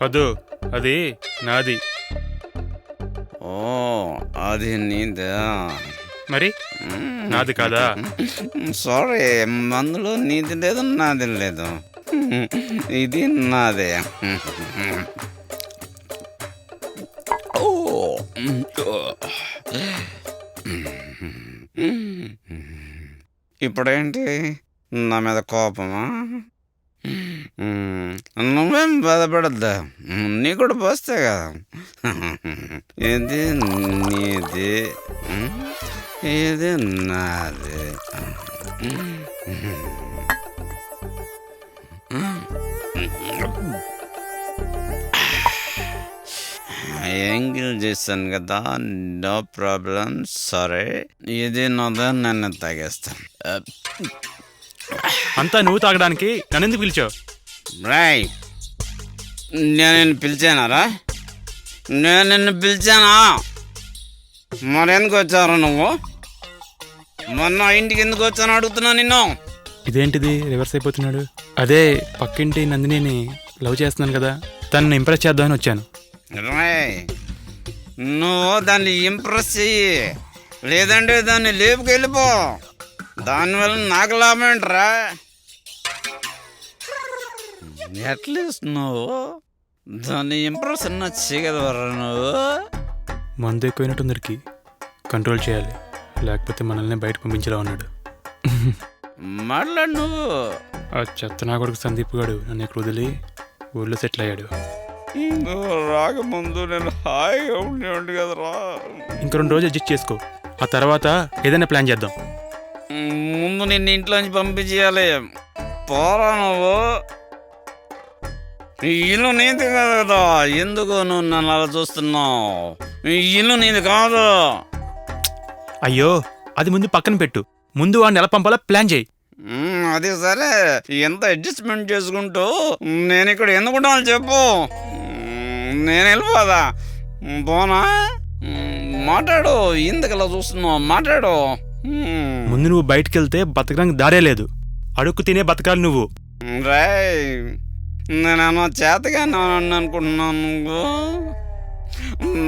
పద్దు, అది నాది. ఓ, అది నీదా? మరి నాది కాదా? సారీ, అందులో నీది లేదు, నాది లేదు. ఇది నాదే. ఓ, ఇప్పుడేంటి నా మీద కోపమా? నువ్వేం బాధపడద్దా, నీ కూడా పోస్తే కదా. ఇది నీది, ఇది నాది. యాంగిల్ చేస్తాను కదా, నో ప్రాబ్లం. సరే, ఇది నాదా, నన్ను తాగేస్తాను. అంతా నువ్వు తాగడానికి నన్ను ఎందుకు పిలిచావు? రాయ్, నేను నిన్ను పిలిచానారా? నేను నిన్ను పిలిచానా? మరెందుకు వచ్చారు నువ్వు? మొన్న ఇంటికి ఎందుకు వచ్చాను అడుగుతున్నా నిన్ను. ఇదేంటిది రివర్స్ అయిపోతున్నాడు? అదే పక్కింటి నందినిని లవ్ చేస్తున్నాను కదా, తనని ఇంప్రెస్ చేద్దామని వచ్చాను. రాయ్, నువ్వు దాన్ని ఇంప్రెస్ చెయ్యి, లేదంటే దాన్ని లేపుకెళ్ళిపో. దానివల్ల నాకు లాభం ఏంట్రా? అట్లీస్ట్ నువ్వు దాన్ని ఇంప్రెస్ అన్నా చేయగలవరా నువ్వు? మందు ఎక్కువైనట్టుందరికి కంట్రోల్ చేయాలి, లేకపోతే మనల్ని బయట పంపించేలా ఉన్నాడు. మాట్లాడు నువ్వు. ఆ చెత్త నా కొడుకు సందీప్ గాడు నన్ను ఇక్కడ వదిలి ఊళ్ళో సెటిల్ అయ్యాడు. నువ్వు రాకముందు నేను హాయిగా ఉండేవాడి కదరా. ఇంక 2 రోజులు అడ్జస్ట్ చేసుకో, ఆ తర్వాత ఏదైనా ప్లాన్ చేద్దాం. ముందు నిన్ను ఇంట్లోంచి పంపించేయాలి. పోరా నువ్వు. ఈ ఇల్లు నీది కాదు కదా, ఎందుకు నువ్వు నన్ను అలా చూస్తున్నావు? ఈ ఇల్లు నీది కాదు. అయ్యో, అది ముందు పక్కన పెట్టు, ముందు వాడిని ఎలా పంపాలో ప్లాన్ చేయి. అది సరే, ఎంత అడ్జస్ట్మెంట్ చేసుకుంటూ నేను ఇక్కడ ఎందుకుంటాను చెప్పు. నేను వెళ్ళిపోదా? పోనా? మాట్లాడు, ఎందుకు అలా చూస్తున్నావు? మాట్లాడు. ముందు నువ్వు బయటకు వెళ్తే బతకడానికి దారే లేదు, అడుక్కు తినే బతకాలి నువ్వు. రాయ్, నేనేమో చేతగా అనుకుంటున్నాను. నువ్వు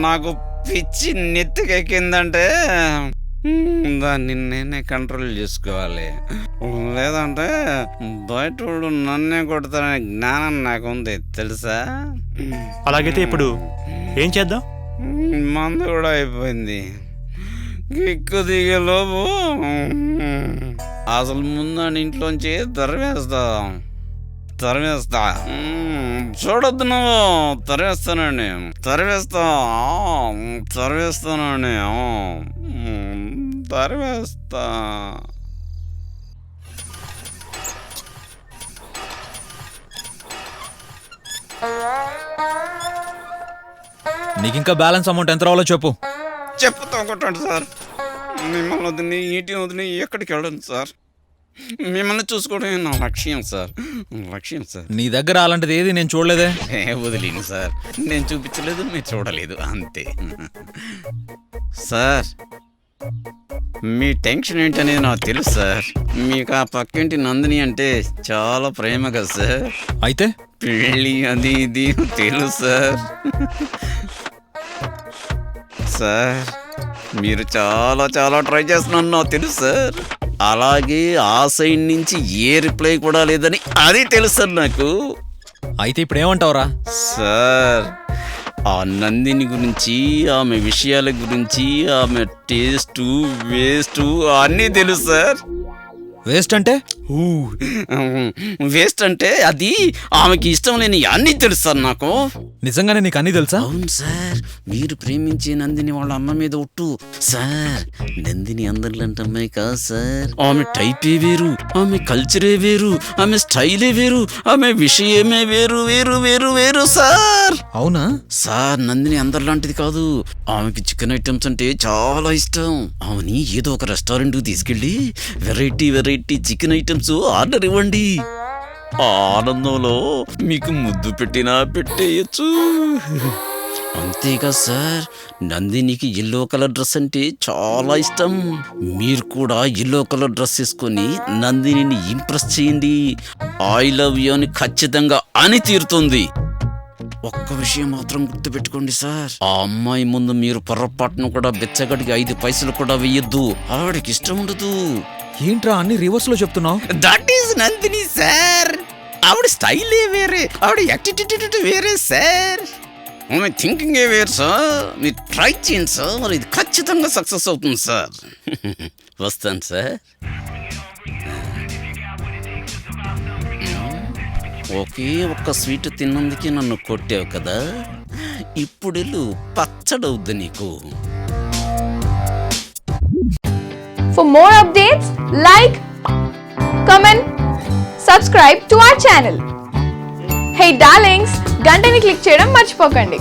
నాకు పిచ్చి నెత్తికెక్కిందంటే దాన్ని నేనే కంట్రోల్ చేసుకోవాలి, లేదంటే బయటోడు నన్నే కొడతాననే జ్ఞానం నాకుంది తెలుసా? అలాగైతే ఇప్పుడు ఏం చేద్దాం? మందు కూడా అయిపోయింది. కిక్కు దిగేలోపు అసలు ముందని ఇంట్లోంచి తరివేస్తా. చూడొద్దు నువ్వు, తరివేస్తానండి, తరివేస్తా, తరివేస్తానండి, తరివేస్తా. నీకు ఇంకా బ్యాలెన్స్ అమౌంట్ ఎంత రావాలో చెప్పు. చెప్పుతా కొట్టండి సార్. మిమ్మల్ని వదిలి ఇంటి వదిలి ఎక్కడికి వెళ్ళండి సార్. మిమ్మల్ని చూసుకోవడమే నా లక్ష్యం సార్, లక్ష్యం సార్. నీ దగ్గర అలాంటిది ఏది నేను చూడలేదే. వదిలేను సార్, నేను చూపించలేదు, మీరు చూడలేదు, అంతే. సార్, మీ టెన్షన్ ఏంటనేది నాకు తెలుసు సార్. మీకు ఆ పక్కింటి నందిని అంటే చాలా ప్రేమ కదా సార్. అయితే పెళ్ళి అది ఇది తెలుసు సార్. సార్, మీరు చాలా చాలా ట్రై చేస్తున్నాను నాకు తెలుసు సార్. అలాగే ఆ సైడ్ నుంచి ఏ రిప్లై కూడా లేదని అది తెలుసు సార్ నాకు. అయితే ఇప్పుడు ఏమంటావురా? సార్, ఆ నందిని గురించి, ఆమె విషయాల గురించి, ఆమె టేస్టు వేస్టు అన్నీ తెలుసు సార్. వేస్ట్ అంటే? వేస్ట్ అంటే అది ఆమెకి ఇష్టం లేని అన్నీ తెలుసు సార్ నాకు. నిజంగానే నీకు అన్నీ తెలుసా? అవును సార్, మీరు ప్రేమించే నందిని వాళ్ళ అమ్మ మీద ఒట్టు సార్. నందిని అందరిలాంటి అమ్మాయి కాదు సార్. ఆమె టైపే వేరు, ఆమె కల్చరే వేరు, ఆమె స్టైలే వేరు, ఆమె విషయమే వేరు వేరు వేరు వేరు సార్. అవునా సార్? నందిని అందరిలాంటిది కాదు. ఆమెకి చికెన్ ఐటమ్స్ అంటే చాలా ఇష్టం. ఆమెని ఏదో ఒక రెస్టారెంట్కి తీసుకెళ్ళి variety variety chicken items order ఇవ్వండి. ఆ ఆనందంలో మీకు ముద్దు పెట్టినా పెట్టేయచ్చు. అంతేగా సార్, నందినికి ఎల్లో కలర్ డ్రెస్ అంటే చాలా ఇష్టం. మీరు కూడా ఎల్లో కలర్ డ్రెస్ వేసుకొని నందినిని ఇంప్రెస్ చేయండి. ఐ లవ్ యూ అని ఖచ్చితంగా అని తీరుతుంది. ఒక్క విషయం మాత్రం గుర్తుపెట్టుకోండి సార్, ఆ అమ్మాయి ముందు మీరు పొరపాటును కూడా బెచ్చగడికి 5 పైసలు కూడా వెయ్యొద్దు. ఆవిడకి ఇష్టం ఉండదు. ఏంట్రా అన్ని రివర్స్ లో చెప్తున్నావు? That is Nandini sir. ఆవిడ స్టైలే వేరే, ఆవిడ యాటిట్యూడ్ వేరే సార్. ఆమె థింకింగ్ ఏ వేరు సార్. మీరు ట్రై చేయండి సార్, మరి ఇది ఖచ్చితంగా సక్సెస్ అవుతుంది సార్. వస్తాను సార్. ఒకే ఒక్క స్వీట్ తిన్నందుకే నన్ను కొట్టావు కదా, ఇప్పుడెళ్ళు పచ్చడవుద్ది నీకు. For more updates, like, comment, subscribe to our channel. Hey darlings, గంటని click చేయడం మర్చిపోకండి.